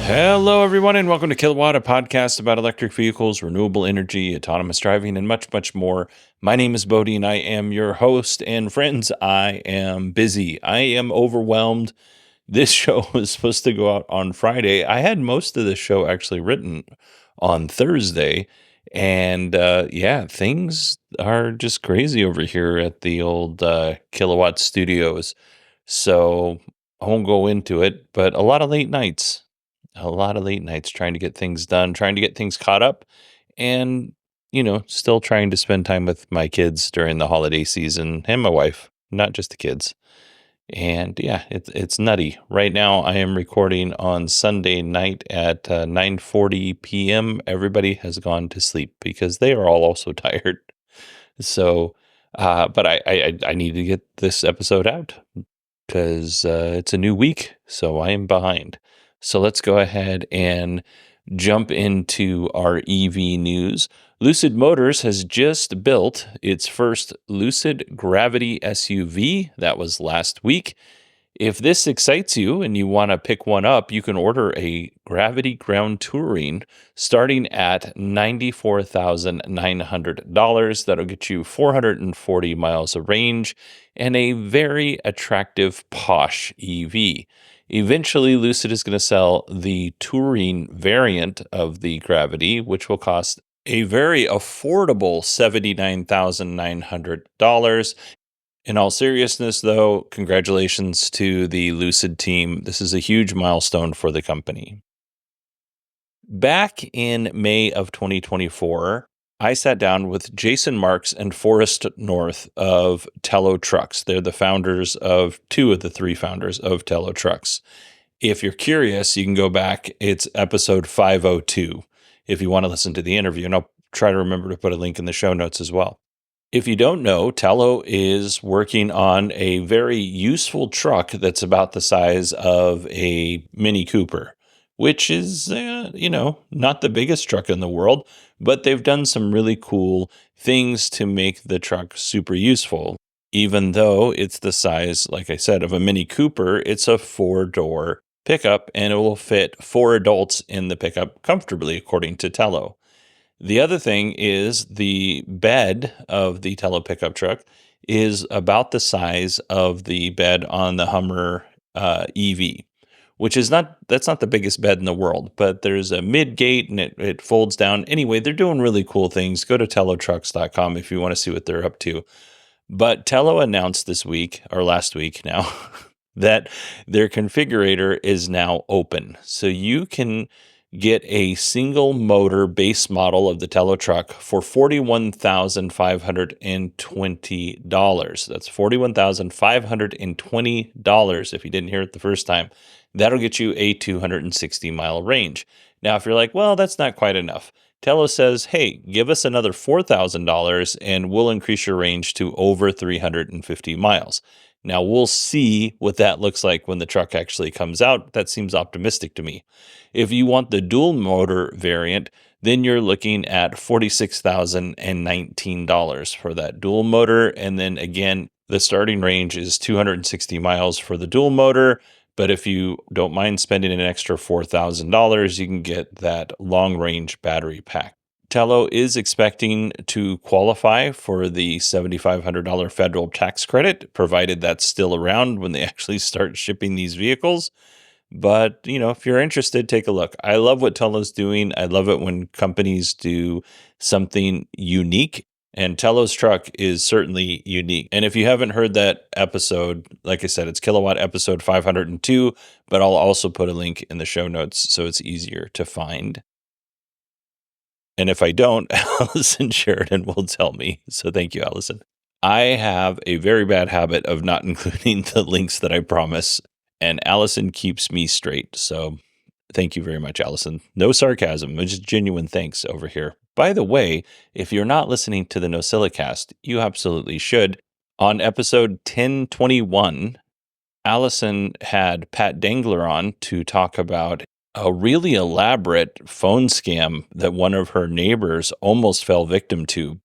Hello, everyone, and welcome to Kilowatt, a podcast about electric vehicles, renewable energy, autonomous driving, and much, much more. My name is Bodie, and I am your host. And friends, I am busy. I am overwhelmed. This show was supposed to go out on Friday. I had most of the show actually written on Thursday. And things are just crazy over here at the old Kilowatt Studios. So I won't go into it, but a lot of late nights trying to get things done, trying to get things caught up, and, still trying to spend time with my kids during the holiday season and my wife, not just the kids. And yeah, it's nutty. Right now, I am recording on Sunday night at 9:40 p.m. Everybody has gone to sleep because they are all also tired. So, but I need to get this episode out because it's a new week, so I am behind. So let's go ahead and jump into our EV news. Lucid Motors has just built its first Lucid Gravity SUV. That was last week. If this excites you and you want to pick one up, you can order a Gravity Ground Touring starting at $94,900. That'll get you 440 miles of range and a very attractive posh EV. Eventually, Lucid is going to sell the Touring variant of the Gravity, which will cost a very affordable $79,900. In all seriousness, though, congratulations to the Lucid team. This is a huge milestone for the company. Back in May of 2024, I sat down with Jason Marks and Forrest North of Telo Trucks. They're the founders of two of the three founders of Telo Trucks. If you're curious, you can go back. It's episode 502 if you want to listen to the interview, and I'll try to remember to put a link in the show notes as well. If you don't know, Telo is working on a very useful truck that's about the size of a Mini Cooper, which is, not the biggest truck in the world, but they've done some really cool things to make the truck super useful. Even though it's the size, like I said, of a Mini Cooper, it's a 4-door pickup, and it will fit 4 adults in the pickup comfortably, according to Telo. The other thing is the bed of the Telo pickup truck is about the size of the bed on the Hummer EV, which is that's not the biggest bed in the world, but there's a mid gate and it folds down. Anyway, they're doing really cool things. Go to telotrucks.com if you want to see what they're up to. But Telo announced this week, or last week now, that their configurator is now open. So you can get a single motor base model of the Telo truck for $41,520. That's $41,520 if you didn't hear it the first time. That'll get you a 260-mile range. Now, if you're like, well, that's not quite enough. Telo says, hey, give us another $4,000 and we'll increase your range to over 350 miles. Now, we'll see what that looks like when the truck actually comes out. That seems optimistic to me. If you want the dual motor variant, then you're looking at $46,019 for that dual motor. And then again, the starting range is 260 miles for the dual motor. But if you don't mind spending an extra $4,000, you can get that long range battery pack. Telo is expecting to qualify for the $7,500 federal tax credit, provided that's still around when they actually start shipping these vehicles. But, if you're interested, take a look. I love what Telo's doing. I love it when companies do something unique. And Telo's truck is certainly unique. And if you haven't heard that episode, like I said, it's Kilowatt episode 502, but I'll also put a link in the show notes so it's easier to find. And if I don't, Allison Sheridan will tell me. So thank you, Allison. I have a very bad habit of not including the links that I promise, and Allison keeps me straight. So thank you very much, Allison. No sarcasm, just genuine thanks over here. By the way, if you're not listening to the Nocila cast, you absolutely should. On episode 1021, Allison had Pat Dangler on to talk about a really elaborate phone scam that one of her neighbors almost fell victim to.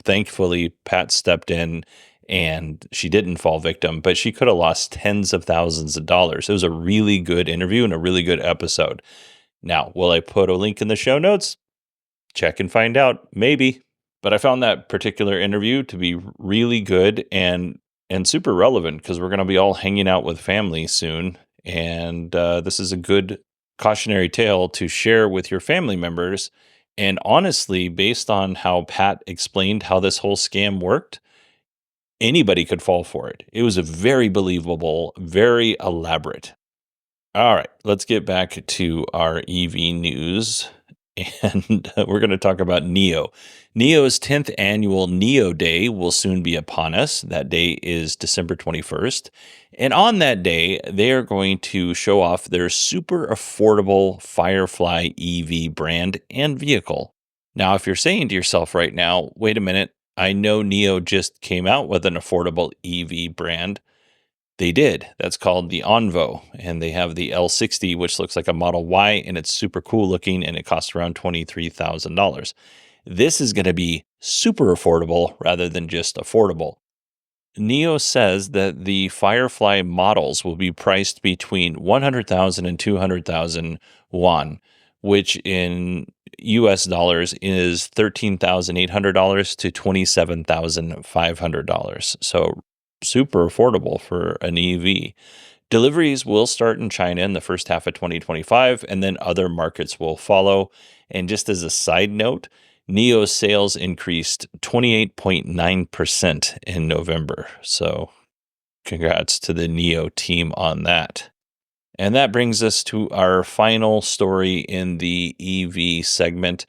Thankfully, Pat stepped in and she didn't fall victim, but she could have lost tens of thousands of dollars. It was a really good interview and a really good episode. Now, will I put a link in the show notes? Check and find out. Maybe. But I found that particular interview to be really good and super relevant because we're going to be all hanging out with family soon. And this is a good cautionary tale to share with your family members. And honestly, based on how Pat explained how this whole scam worked, anybody could fall for it. It was a very believable, very elaborate. All right, let's get back to our EV news. And we're going to talk about NIO. NIO's 10th annual NIO Day will soon be upon us. That day is December 21st. And on that day, they are going to show off their super affordable Firefly EV brand and vehicle. Now, if you're saying to yourself right now, wait a minute, I know NIO just came out with an affordable EV brand. They did. That's called the Envo, and they have the L60, which looks like a Model Y, and it's super cool looking, and it costs around $23,000. This is going to be super affordable rather than just affordable. NIO says that the Firefly models will be priced between 100,000 and 200,000 won, which in US dollars is $13,800 to $27,500. So super affordable for an EV. Deliveries will start in China in the first half of 2025, and then other markets will follow. And just as a side note, NIO's sales increased 28.9% in November. So congrats to the NIO team on that. And that brings us to our final story in the EV segment.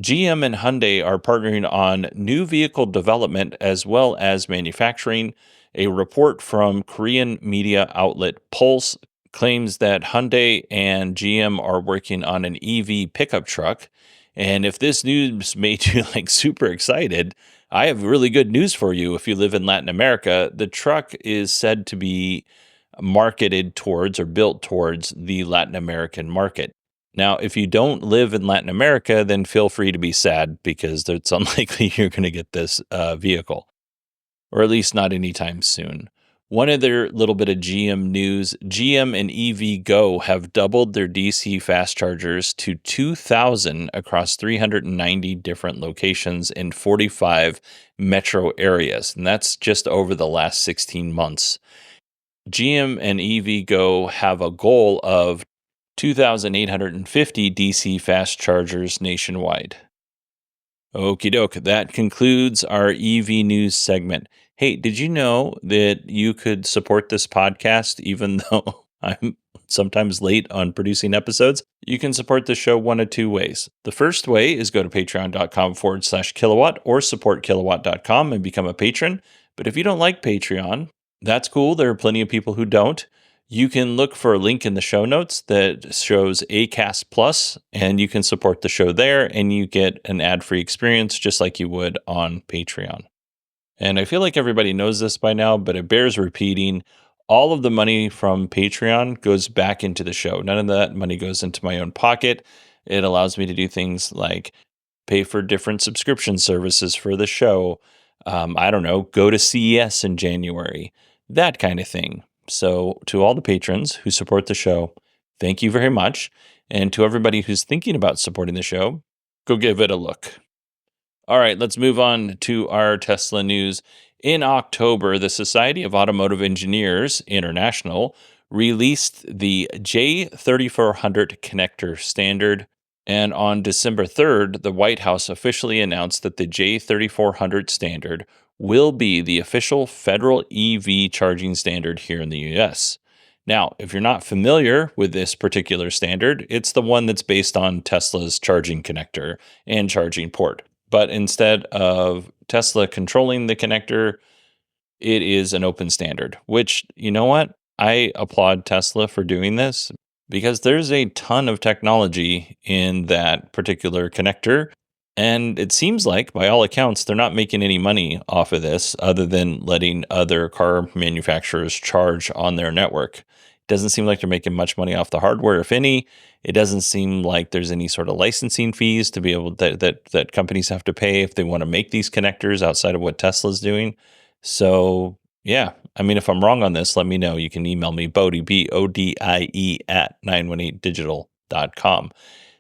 GM and Hyundai are partnering on new vehicle development as well as manufacturing. A report from Korean media outlet Pulse claims that Hyundai and GM are working on an EV pickup truck. And if this news made you super excited, I have really good news for you. If you live in Latin America, the truck is said to be marketed towards or built towards the Latin American market. Now, if you don't live in Latin America, then feel free to be sad because it's unlikely you're going to get this vehicle, or at least not anytime soon. One other little bit of GM news, GM and EVgo have doubled their DC fast chargers to 2,000 across 390 different locations in 45 metro areas, and that's just over the last 16 months. GM and EVgo have a goal of 2,850 DC fast chargers nationwide. Okie doke, that concludes our EV news segment. Hey, did you know that you could support this podcast even though I'm sometimes late on producing episodes? You can support the show one of two ways. The first way is go to patreon.com/kilowatt or supportkilowatt.com and become a patron. But if you don't like Patreon, that's cool. There are plenty of people who don't. You can look for a link in the show notes that shows Acast Plus, and you can support the show there, and you get an ad-free experience just like you would on Patreon. And I feel like everybody knows this by now, but it bears repeating. All of the money from Patreon goes back into the show. None of that money goes into my own pocket. It allows me to do things like pay for different subscription services for the show. I don't know, go to CES in January, that kind of thing. So to all the patrons who support the show, thank you very much. And to everybody who's thinking about supporting the show, go give it a look. All right, let's move on to our Tesla news. In October, the Society of Automotive Engineers International released the J3400 connector standard. And on December 3rd, the White House officially announced that the J3400 standard will be the official federal EV charging standard here in the US. Now, if you're not familiar with this particular standard, it's the one that's based on Tesla's charging connector and charging port. But instead of Tesla controlling the connector, it is an open standard, which, you know what? I applaud Tesla for doing this because there's a ton of technology in that particular connector. And it seems like, by all accounts, they're not making any money off of this other than letting other car manufacturers charge on their network. It doesn't seem like they're making much money off the hardware, if any. It doesn't seem like there's any sort of licensing fees to be able that companies have to pay if they want to make these connectors outside of what Tesla's doing. So, yeah, I mean, if I'm wrong on this, let me know. You can email me, Bodie, BODIE, at 918digital. Tesla.com.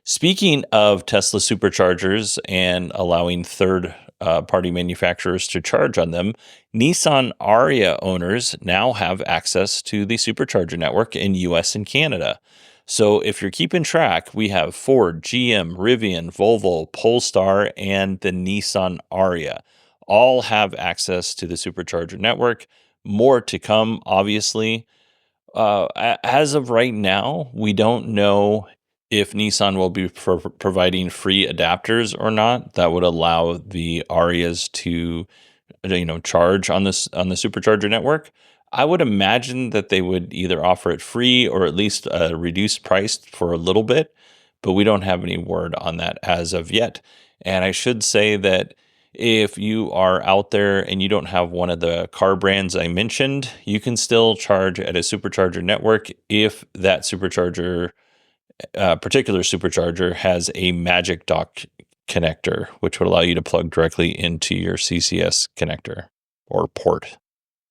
Speaking of Tesla superchargers and allowing third party manufacturers to charge on them, Nissan Ariya owners now have access to the supercharger network in US and Canada. So if you're keeping track, we have Ford, GM, Rivian, Volvo, Polestar, and the Nissan Ariya all have access to the supercharger network. More to come, obviously. As of right now, we don't know if Nissan will be providing free adapters or not that would allow the Arias to, charge on the supercharger network. I would imagine that they would either offer it free or at least a reduced price for a little bit, but we don't have any word on that as of yet. And I should say that if you are out there and you don't have one of the car brands I mentioned, you can still charge at a supercharger network if that particular supercharger has a Magic Dock connector, which would allow you to plug directly into your CCS connector or port.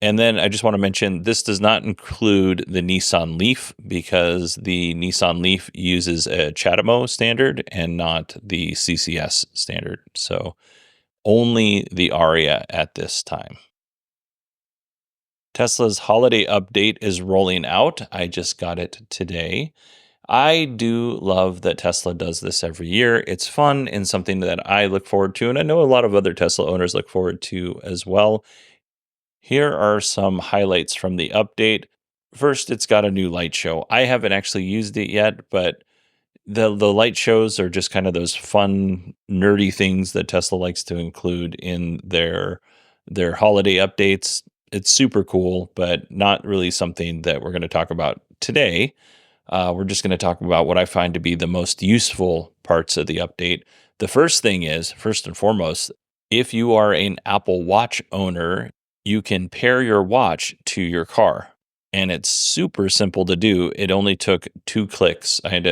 And then I just want to mention this does not include the Nissan Leaf because the Nissan Leaf uses a CHAdeMO standard and not the CCS standard. So only the Ariya at this time. Tesla's holiday update is rolling out. I just got it today. I do love that Tesla does this every year. It's fun and something that I look forward to, and I know a lot of other Tesla owners look forward to as well. Here are some highlights from the update. First, it's got a new light show. I haven't actually used it yet, but the light shows are just kind of those fun, nerdy things that Tesla likes to include in their holiday updates. It's super cool, but not really something that we're going to talk about today. We're just going to talk about what I find to be the most useful parts of the update. The first thing is, first and foremost, if you are an Apple Watch owner, you can pair your watch to your car. And it's super simple to do. It only took 2 clicks. I had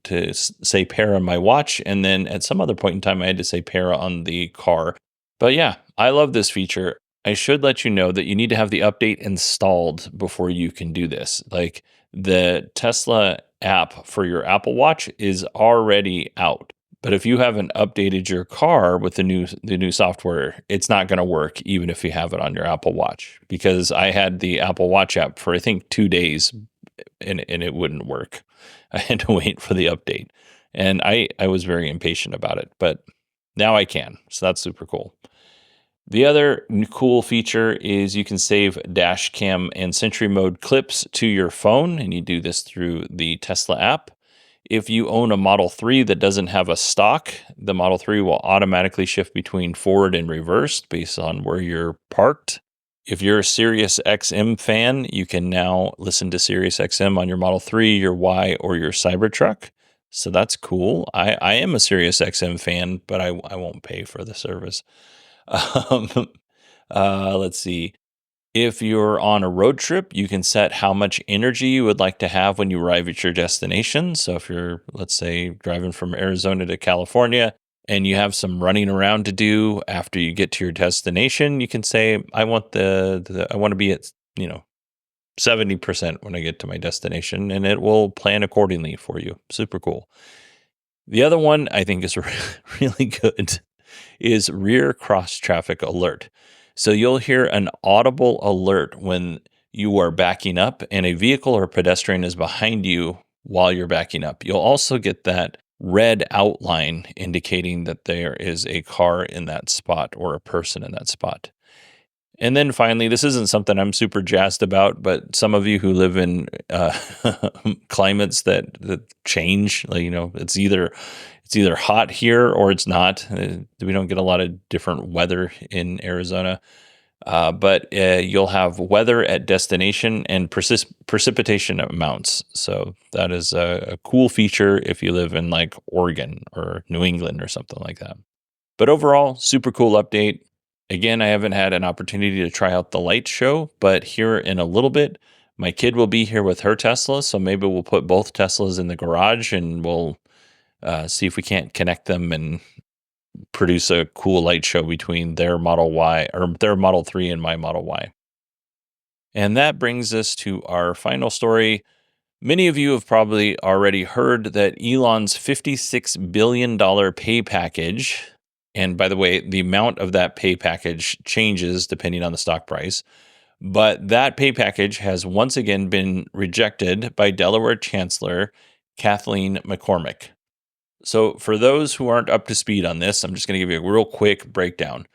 to say pair on my watch, and then at some other point in time, I had to say pair on the car. But yeah, I love this feature. I should let you know that you need to have the update installed before you can do this. Like the Tesla app for your Apple Watch is already out. But if you haven't updated your car with the new software, it's not going to work even if you have it on your Apple Watch. Because I had the Apple Watch app for I think 2 days and it wouldn't work. I had to wait for the update. And I was very impatient about it, but now I can. So that's super cool. The other cool feature is you can save dash cam and Sentry mode clips to your phone, and you do this through the Tesla app. If you own a Model 3 that doesn't have a stock, the Model 3 will automatically shift between forward and reverse based on where you're parked. If you're a Sirius XM fan, you can now listen to Sirius XM on your Model 3, your Y, or your Cybertruck. So that's cool. I am a Sirius XM fan, but I won't pay for the service. Let's see. If you're on a road trip, you can set how much energy you would like to have when you arrive at your destination. So if you're, let's say, driving from Arizona to California and you have some running around to do after you get to your destination, you can say, I want I want to be at, 70% when I get to my destination, and it will plan accordingly for you. Super cool. The other one I think is really good is rear cross traffic alert. So you'll hear an audible alert when you are backing up and a vehicle or pedestrian is behind you while you're backing up. You'll also get that red outline indicating that there is a car in that spot or a person in that spot. And then finally, this isn't something I'm super jazzed about, but some of you who live in climates that change, like, it's either hot here or it's not. We don't get a lot of different weather in Arizona, but you'll have weather at destination and precipitation amounts. So that is a cool feature if you live in like Oregon or New England or something like that. But overall, super cool update. Again, I haven't had an opportunity to try out the light show, but here in a little bit, my kid will be here with her Tesla. So maybe we'll put both Teslas in the garage and we'll see if we can't connect them and produce a cool light show between their Model Y or their Model 3 and my Model Y. And that brings us to our final story. Many of you have probably already heard that Elon's $56 billion pay package, and by the way, the amount of that pay package changes depending on the stock price, but that pay package has once again been rejected by Delaware Chancellor Kathleen McCormick. So, for those who aren't up to speed on this, I'm just going to give you a real quick breakdown.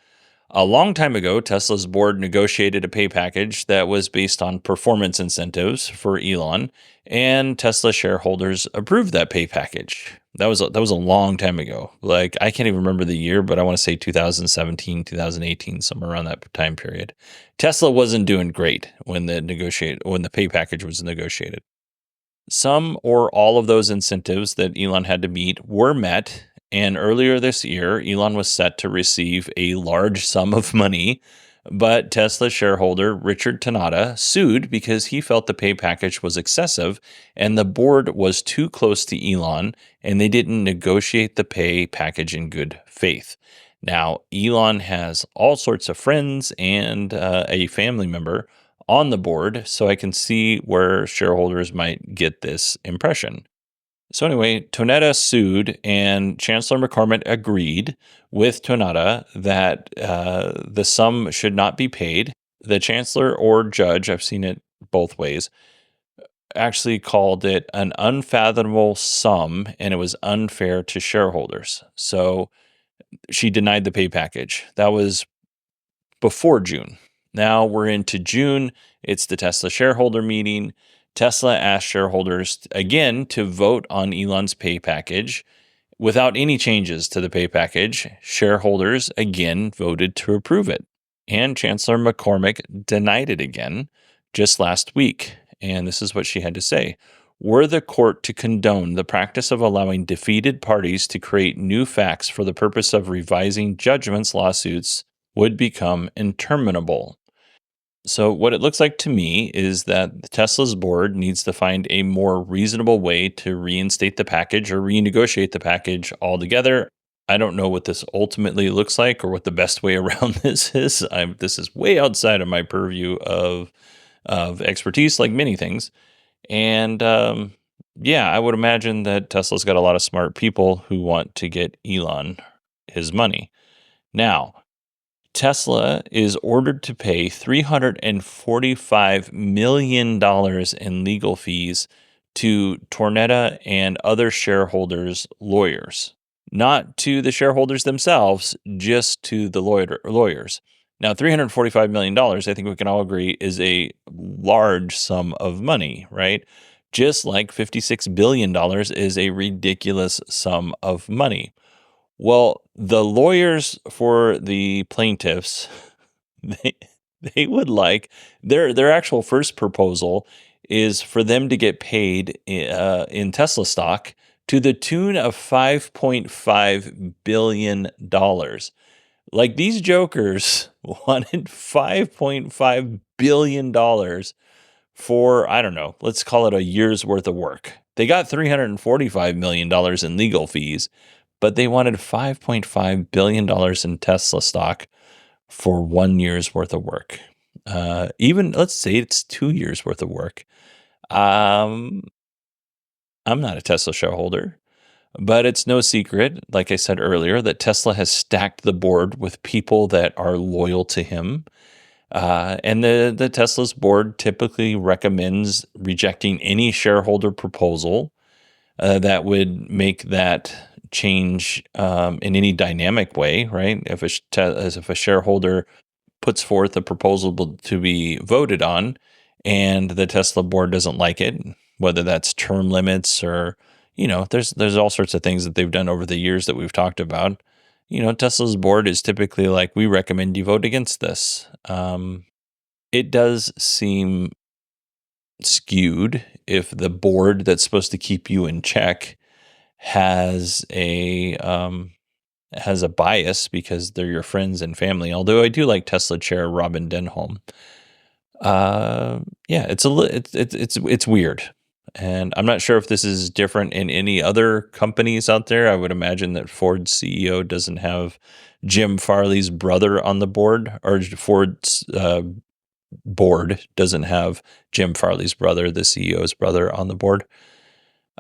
A long time ago, Tesla's board negotiated a pay package that was based on performance incentives for Elon, and Tesla shareholders approved that pay package. That was a long time ago. Like, I can't even remember the year, but I want to say 2017, 2018, somewhere around that time period. Tesla wasn't doing great when the pay package was negotiated. Some or all of those incentives that Elon had to meet were met, and earlier this year, Elon was set to receive a large sum of money, but Tesla shareholder Richard Tanada sued because he felt the pay package was excessive and the board was too close to Elon and they didn't negotiate the pay package in good faith. Now, Elon has all sorts of friends and a family member on the board, so I can see where shareholders might get this impression. So anyway, Tonetta sued, and Chancellor McCormick agreed with Tonetta that the sum should not be paid. The chancellor or judge, I've seen it both ways, actually called it an unfathomable sum, and it was unfair to shareholders. So she denied the pay package. That was before June. Now we're into June. It's the Tesla shareholder meeting. Tesla asked shareholders again to vote on Elon's pay package. Without any changes to the pay package, shareholders again voted to approve it. And Chancellor McCormick denied it again just last week. And this is what she had to say. Were the court to condone the practice of allowing defeated parties to create new facts for the purpose of revising judgments, lawsuits would become interminable. So what it looks like to me is that Tesla's board needs to find a more reasonable way to reinstate the package or renegotiate the package altogether. I don't know what this ultimately looks like or what the best way around this is. This is way outside of my purview of expertise, like many things. And yeah, I would imagine that Tesla's got a lot of smart people who want to get Elon his money. Now, Tesla is ordered to pay $345 million in legal fees to Tornetta and other shareholders' lawyers. Not to the shareholders themselves, just to the lawyers. Now, $345 million, I think we can all agree, is a large sum of money, right? Just like $56 billion is a ridiculous sum of money. Well, the lawyers for the plaintiffs, they would like their actual first proposal is for them to get paid in Tesla stock to the tune of $5.5 billion. Like, these jokers wanted $5.5 billion for, I don't know, let's call it a year's worth of work. They got $345 million in legal fees, but they wanted $5.5 billion in Tesla stock for 1 year's worth of work. Even, let's say it's 2 years worth of work. I'm not a Tesla shareholder, but it's no secret, like I said earlier, that Tesla has stacked the board with people that are loyal to him. And the Tesla's board typically recommends rejecting any shareholder proposal that would make that change in any dynamic way, right? If a shareholder puts forth a proposal to be voted on and the Tesla board doesn't like it, whether that's term limits or, there's all sorts of things that they've done over the years that we've talked about. Tesla's board is typically like, we recommend you vote against this. It does seem skewed if the board that's supposed to keep you in check has a bias because they're your friends and family. Although I do like Tesla chair Robin Denholm. Yeah, it's weird, and I'm not sure if this is different in any other companies out there. I would imagine that Ford's CEO doesn't have Jim Farley's brother on the board, or Ford's board, doesn't have Jim Farley's brother, the CEO's brother, on the board.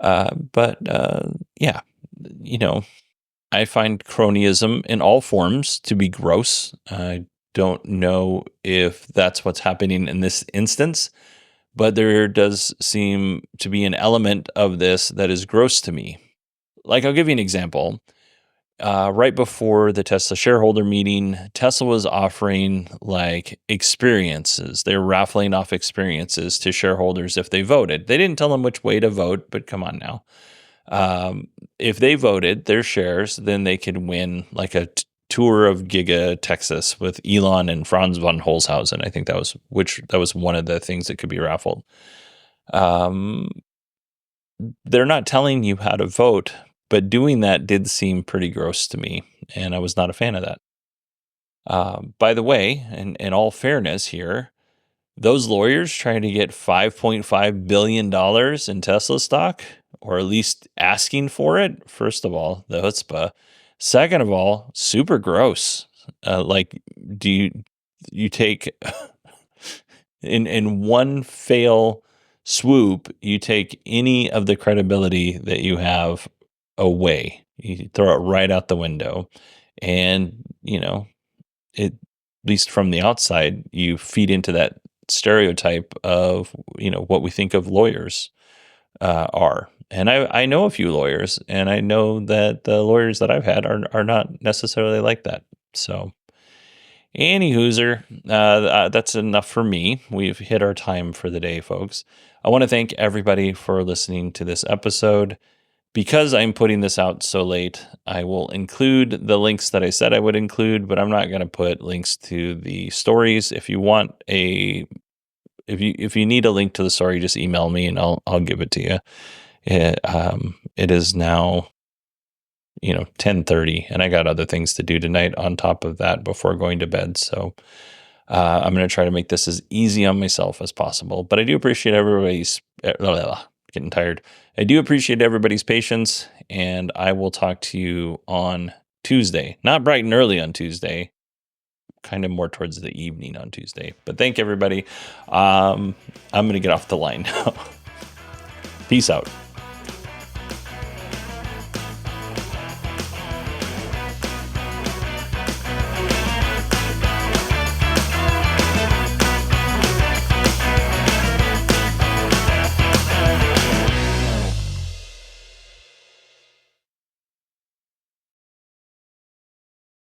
Yeah, I find cronyism in all forms to be gross. I don't know if that's what's happening in this instance, but there does seem to be an element of this that is gross to me. Like, I'll give you an example. Right before the Tesla shareholder meeting, Tesla was offering like experiences. They're raffling off experiences to shareholders if they voted. They didn't tell them which way to vote, but come on now. If they voted their shares, then they could win like a tour of Giga Texas with Elon and Franz von Holzhausen. I think that was one of the things that could be raffled. They're not telling you how to vote, but doing that did seem pretty gross to me, and I was not a fan of that. By the way, in all fairness here, those lawyers trying to get $5.5 billion in Tesla stock, or at least asking for it, first of all, the chutzpah. Second of all, super gross. Do you take in one fail swoop, you take any of the credibility that you have away. You throw it right out the window. And, at least from the outside, you feed into that stereotype of, what we think of lawyers are. And I know a few lawyers, and I know that the lawyers that I've had are not necessarily like that. So, anywhoozer, that's enough for me. We've hit our time for the day, folks. I want to thank everybody for listening to this episode. Because I'm putting this out so late, I will include the links that I said I would include, but I'm not going to put links to the stories. If you need a link to the story, just email me and I'll give it to you. It is now 10:30, and I got other things to do tonight on top of that before going to bed. So I'm going to try to make this as easy on myself as possible. But I do appreciate everybody's getting tired. I do appreciate everybody's patience, and I will talk to you on Tuesday. Not bright and early on Tuesday, kind of more towards the evening on Tuesday. But thank everybody. I'm going to get off the line now. Peace out.